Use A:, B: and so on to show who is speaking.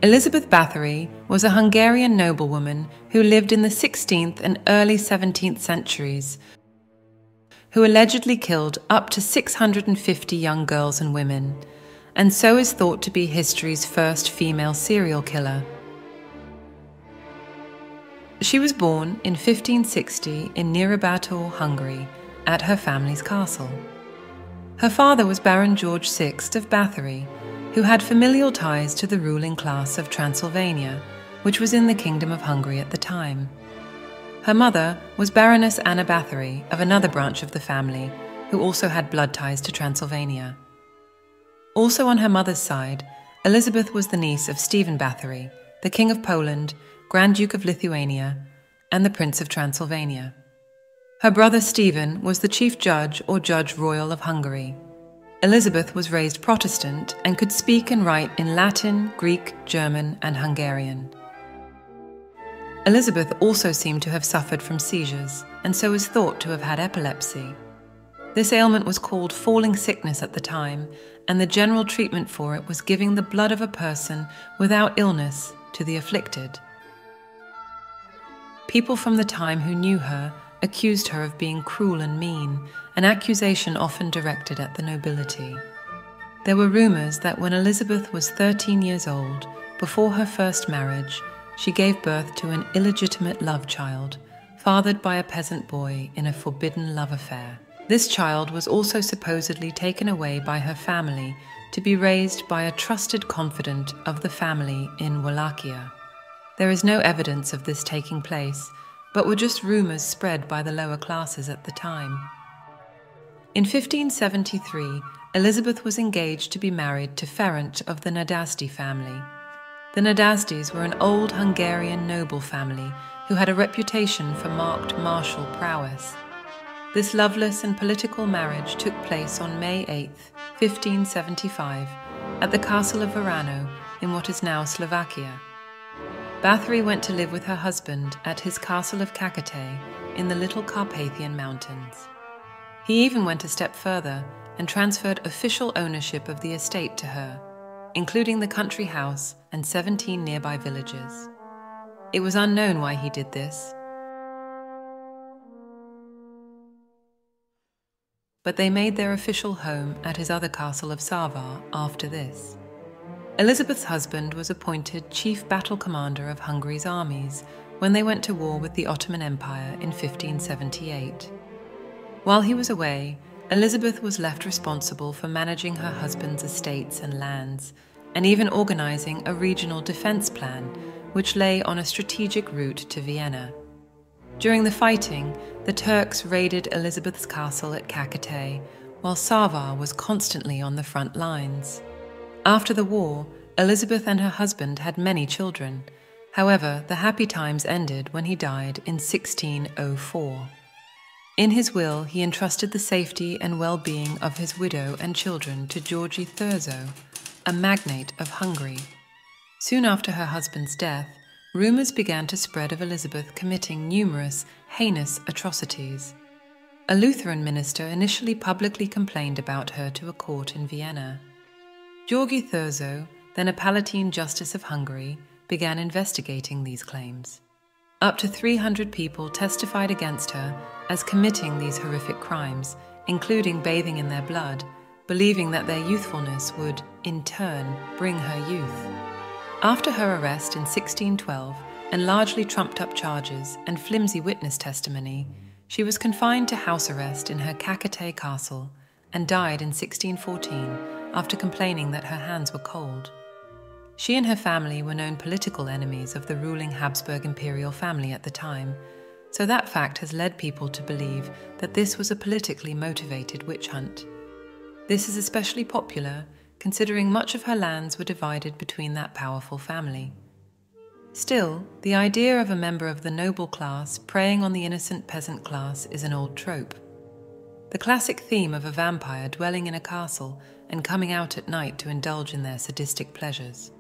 A: Elizabeth Bathory was a Hungarian noblewoman who lived in the 16th and early 17th centuries, who allegedly killed up to 650 young girls and women, and so is thought to be history's first female serial killer. She was born in 1560 in Bathory, Hungary, at her family's castle. Her father was Baron George VI of Bathory, who had familial ties to the ruling class of Transylvania, which was in the Kingdom of Hungary at the time. Her mother was Baroness Anna Bathory of another branch of the family, who also had blood ties to Transylvania. Also on her mother's side, Elizabeth was the niece of Stephen Bathory, the King of Poland, Grand Duke of Lithuania, and the Prince of Transylvania. Her brother Stephen was the Chief Judge or Judge Royal of Hungary. Elizabeth was raised Protestant and could speak and write in Latin, Greek, German, and Hungarian. Elizabeth also seemed to have suffered from seizures, and so is thought to have had epilepsy. This ailment was called falling sickness at the time, and the general treatment for it was giving the blood of a person without illness to the afflicted. People from the time who knew her accused her of being cruel and mean, an accusation often directed at the nobility. There were rumors that when Elizabeth was 13 years old, before her first marriage, she gave birth to an illegitimate love child, fathered by a peasant boy in a forbidden love affair. This child was also supposedly taken away by her family to be raised by a trusted confidant of the family in Wallachia. There is no evidence of this taking place, but were just rumors spread by the lower classes at the time. In 1573, Elizabeth was engaged to be married to Ferenc of the Nadasdy family. The Nadasdys were an old Hungarian noble family who had a reputation for marked martial prowess. This loveless and political marriage took place on May 8, 1575, at the castle of Varano in what is now Slovakia. Bathory went to live with her husband at his castle of Kakate in the Little Carpathian Mountains. He even went a step further and transferred official ownership of the estate to her, including the country house and 17 nearby villages. It was unknown why he did this, but they made their official home at his other castle of Sava after this. Elizabeth's husband was appointed chief battle commander of Hungary's armies when they went to war with the Ottoman Empire in 1578. While he was away, Elizabeth was left responsible for managing her husband's estates and lands, and even organizing a regional defense plan, which lay on a strategic route to Vienna. During the fighting, the Turks raided Elizabeth's castle at Kakate, while Sava was constantly on the front lines. After the war, Elizabeth and her husband had many children. However, the happy times ended when he died in 1604. In his will, he entrusted the safety and well-being of his widow and children to Georgi Thurzo, a magnate of Hungary. Soon after her husband's death, rumors began to spread of Elizabeth committing numerous heinous atrocities. A Lutheran minister initially publicly complained about her to a court in Vienna. Georgi Thurzo, then a Palatine Justice of Hungary, began investigating these claims. Up to 300 people testified against her as committing these horrific crimes, including bathing in their blood, believing that their youthfulness would, in turn, bring her youth. After her arrest in 1612 and largely trumped-up charges and flimsy witness testimony, she was confined to house arrest in her Kakate castle and died in 1614 after complaining that her hands were cold. She and her family were known political enemies of the ruling Habsburg imperial family at the time, so that fact has led people to believe that this was a politically motivated witch hunt. This is especially popular considering much of her lands were divided between that powerful family. Still, the idea of a member of the noble class preying on the innocent peasant class is an old trope. The classic theme of a vampire dwelling in a castle and coming out at night to indulge in their sadistic pleasures.